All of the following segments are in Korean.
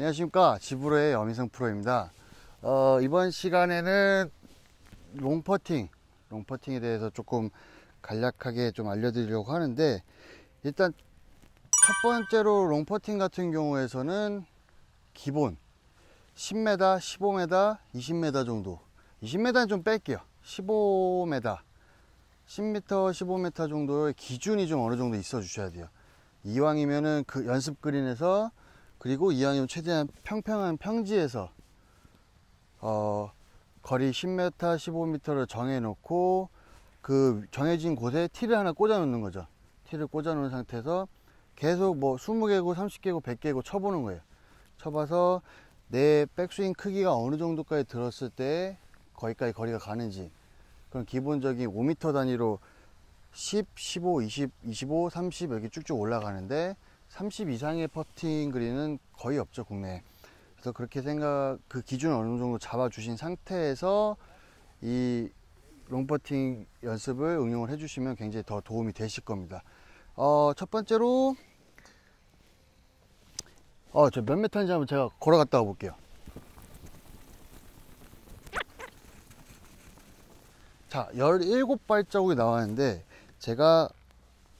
안녕하십니까, 지브로의 염희성 프로입니다. 이번 시간에는 롱퍼팅에 대해서 조금 간략하게 좀 알려드리려고 하는데, 일단 첫 번째로 롱퍼팅 같은 경우에서는 기본 10m, 15m, 20m 정도, 20m는 좀 뺄게요. 15m, 10m, 15m 정도의 기준이 좀 어느 정도 있어 주셔야 돼요. 이왕이면은 그 연습 그린에서, 그리고 이왕이면 최대한 평평한 평지에서 거리 10m, 15m를 정해 놓고 그 정해진 곳에 티를 하나 꽂아 놓는 거죠. 티를 꽂아 놓은 상태에서 계속 뭐 20개고 30개고 100개고 쳐보는 거예요. 쳐봐서 내 백스윙 크기가 어느 정도까지 들었을 때 거기까지 거리가 가는지, 그런 기본적인 5m 단위로 10, 15, 20, 25, 30 이렇게 쭉쭉 올라가는데, 30 이상의 퍼팅 그린은 거의 없죠, 국내에. 그래서 그렇게 그 기준을 어느 정도 잡아 주신 상태에서 이 롱퍼팅 연습을 응용을 해 주시면 굉장히 더 도움이 되실 겁니다. 첫 번째로 저 몇 m인지 한번 제가 걸어갔다 와 볼게요. 자, 17발자국이 나왔는데, 제가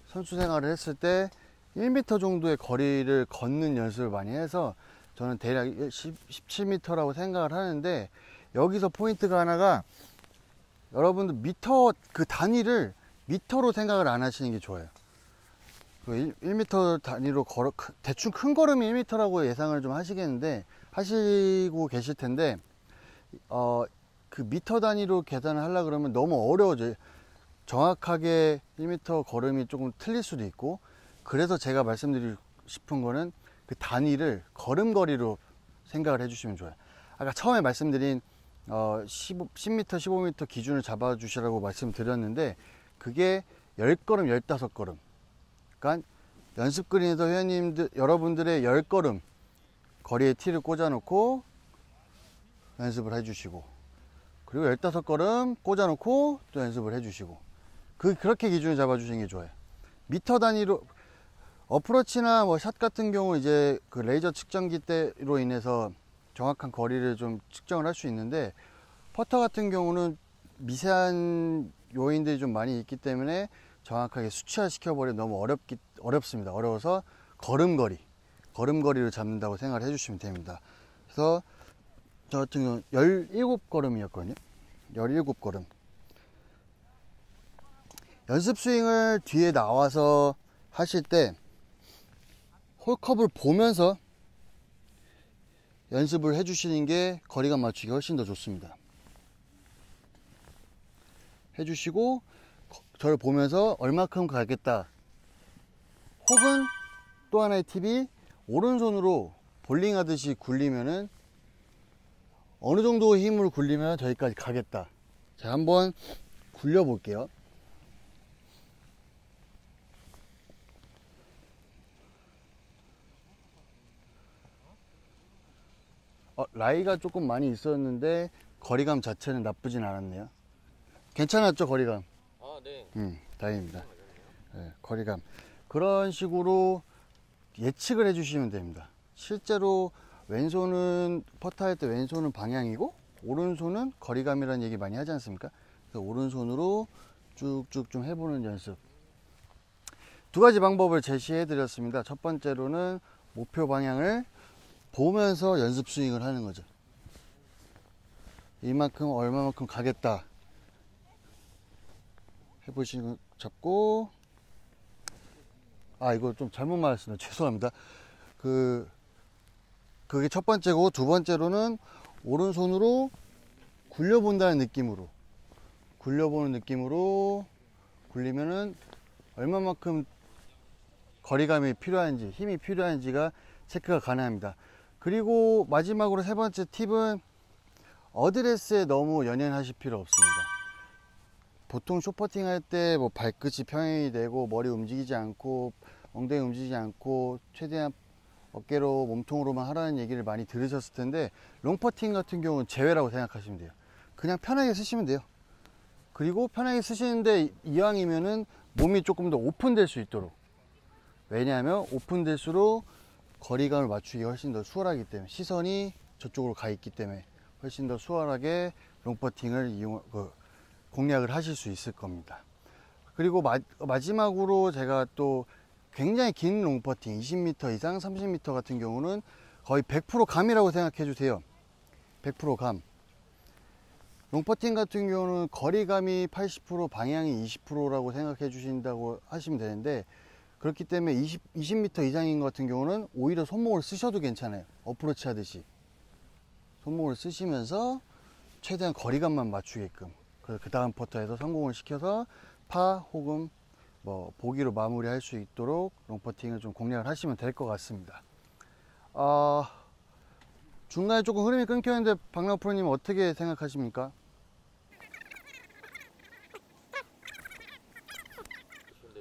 선수 생활을 했을 때 1m 정도의 거리를 걷는 연습을 많이 해서 저는 대략 17m라고 생각을 하는데, 여기서 포인트가 하나가, 여러분들 미터 그 단위를 미터로 생각을 안 하시는 게 좋아요. 1m 단위로 대충 큰 걸음이 1m라고 예상을 좀 하시고 계실 텐데, 그 미터 단위로 계산을 하려고 그러면 너무 어려워져요. 정확하게 1m 걸음이 조금 틀릴 수도 있고, 그래서 제가 말씀드리고 싶은 거는 그 단위를 걸음거리로 생각을 해주시면 좋아요. 아까 처음에 말씀드린 10m, 15m 기준을 잡아주시라고 말씀드렸는데, 그게 10걸음, 15걸음. 그러니까 연습 그린에서 여러분들의 10걸음 거리에 티를 꽂아 놓고 연습을 해주시고, 그리고 15걸음 꽂아 놓고 또 연습을 해주시고, 그렇게 기준을 잡아주시는 게 좋아요. 미터 단위로, 어프로치나 뭐 샷 같은 경우 이제 그 레이저 측정기 때로 인해서 정확한 거리를 좀 측정을 할 수 있는데, 퍼터 같은 경우는 미세한 요인들이 좀 많이 있기 때문에 정확하게 수치화 시켜버리면 너무 어렵습니다. 어려워서 걸음거리를 잡는다고 생각을 해주시면 됩니다. 그래서 저 같은 경우는 17걸음이었거든요. 17걸음. 연습 스윙을 뒤에 나와서 하실 때 홀컵을 보면서 연습을 해주시는 게 거리감 맞추기 훨씬 더 좋습니다. 해주시고, 저를 보면서 얼마큼 가겠다. 혹은 또 하나의 팁이, 오른손으로 볼링 하듯이 굴리면은 어느 정도 힘으로 굴리면 저기까지 가겠다. 자, 한번 굴려 볼게요. 라이가 조금 많이 있었는데 거리감 자체는 나쁘진 않았네요. 괜찮았죠, 거리감? 네. 다행입니다. 네, 거리감. 그런 식으로 예측을 해주시면 됩니다. 실제로 왼손은, 퍼트할 때 왼손은 방향이고 오른손은 거리감이라는 얘기 많이 하지 않습니까? 그래서 오른손으로 쭉쭉 좀 해보는 연습. 두 가지 방법을 제시해 드렸습니다. 첫 번째로는 목표 방향을 보면서 연습 스윙을 하는 거죠. 이만큼, 얼마만큼 가겠다 해보시고, 잡고, 이거 좀 잘못 말했습니다. 죄송합니다. 그게 첫 번째고, 두 번째로는 오른손으로 굴려본다는 느낌으로, 굴리면은 얼마만큼 거리감이 필요한지, 힘이 필요한지가 체크가 가능합니다. 그리고 마지막으로 세 번째 팁은, 어드레스에 너무 연연하실 필요 없습니다. 보통 숏퍼팅 할 때 뭐 발끝이 평행이 되고 머리 움직이지 않고 엉덩이 움직이지 않고 최대한 어깨로, 몸통으로만 하라는 얘기를 많이 들으셨을 텐데, 롱퍼팅 같은 경우는 제외라고 생각하시면 돼요. 그냥 편하게 쓰시면 돼요. 그리고 편하게 쓰시는데, 이왕이면은 몸이 조금 더 오픈될 수 있도록. 왜냐하면 오픈될수록 거리감을 맞추기 훨씬 더 수월하기 때문에, 시선이 저쪽으로 가 있기 때문에 훨씬 더 수월하게 롱퍼팅을 공략을 하실 수 있을 겁니다. 그리고 마지막으로 제가 또 굉장히 긴 롱퍼팅 20m 이상 30m 같은 경우는 거의 100% 감이라고 생각해 주세요. 100% 감. 롱퍼팅 같은 경우는 거리감이 80% 방향이 20%라고 생각해 주신다고 하시면 되는데, 그렇기 때문에 20m 이상인 것 같은 경우는 오히려 손목을 쓰셔도 괜찮아요. 어프로치 하듯이 손목을 쓰시면서 최대한 거리감만 맞추게끔, 그 다음 퍼터에서 성공을 시켜서 파 혹은 뭐 보기로 마무리할 수 있도록 롱퍼팅을 좀 공략을 하시면 될 것 같습니다. 중간에 조금 흐름이 끊겼는데 박나우 프로님 어떻게 생각하십니까?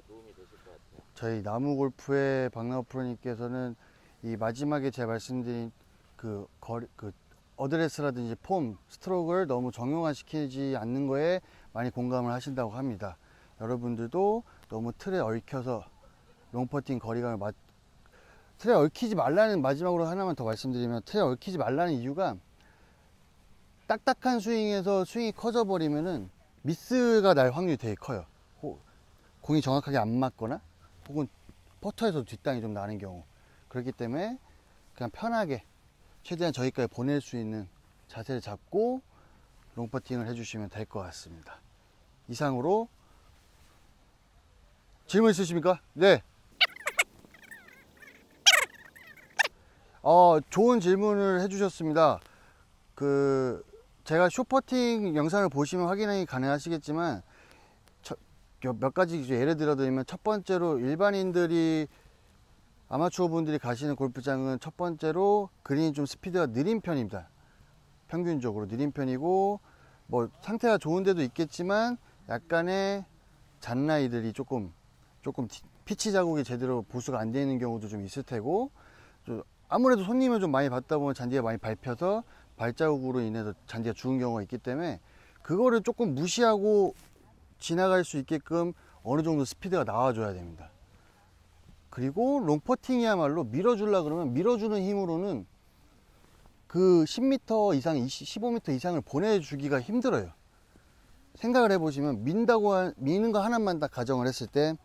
도움이 되실 것 같아요. 저희 나무골프의 박나우 프로님께서는 이 마지막에 제가 말씀드린 그 어드레스라든지 폼, 스트로크를 너무 정형화시키지 않는 거에 많이 공감을 하신다고 합니다. 여러분들도 너무 틀에 얽혀서 롱퍼팅 거리감을 틀에 얽히지 말라는, 마지막으로 하나만 더 말씀드리면, 틀에 얽히지 말라는 이유가, 딱딱한 스윙에서 스윙이 커져 버리면은 미스가 날 확률이 되게 커요. 공이 정확하게 안 맞거나 혹은 퍼터에서 뒷땅이 좀 나는 경우. 그렇기 때문에 그냥 편하게 최대한 저기까지 보낼 수 있는 자세를 잡고 롱퍼팅을 해주시면 될 것 같습니다. 이상으로 질문 있으십니까? 네. 좋은 질문을 해주셨습니다. 제가 숏퍼팅 영상을 보시면 확인이 가능하시겠지만, 몇 가지 예를 들어 드리면, 첫 번째로 일반인들이, 아마추어 분들이 가시는 골프장은 첫 번째로 그린이 좀 스피드가 느린 편입니다. 평균적으로 느린 편이고, 뭐 상태가 좋은 데도 있겠지만 약간의 잔라이들이 조금 피치 자국이 제대로 보수가 안 되는 경우도 좀 있을 테고, 아무래도 손님을 좀 많이 받다 보면 잔디가 많이 밟혀서 발자국으로 인해서 잔디가 죽은 경우가 있기 때문에, 그거를 조금 무시하고 지나갈 수 있게끔 어느 정도 스피드가 나와줘야 됩니다. 그리고 롱퍼팅이야말로 밀어주려 그러면 밀어주는 힘으로는 그 10m 이상, 15m 이상을 보내주기가 힘들어요. 생각을 해보시면, 미는 거 하나만 딱 가정을 했을 때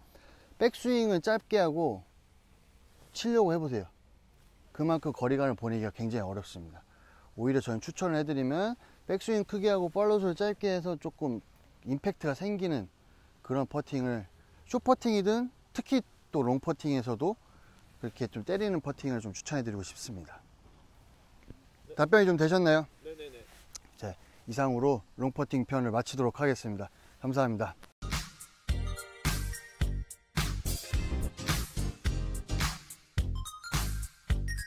백스윙을 짧게 하고 치려고 해보세요. 그만큼 거리감을 보내기가 굉장히 어렵습니다. 오히려 저는 추천을 해드리면, 백스윙 크게 하고 팔로우를 짧게 해서 조금 임팩트가 생기는 그런 퍼팅을, 숏퍼팅이든 특히 또 롱퍼팅에서도 그렇게 좀 때리는 퍼팅을 좀 추천해드리고 싶습니다. 네. 답변이 좀 되셨나요? 네네네. 자, 이상으로 롱퍼팅 편을 마치도록 하겠습니다. 감사합니다.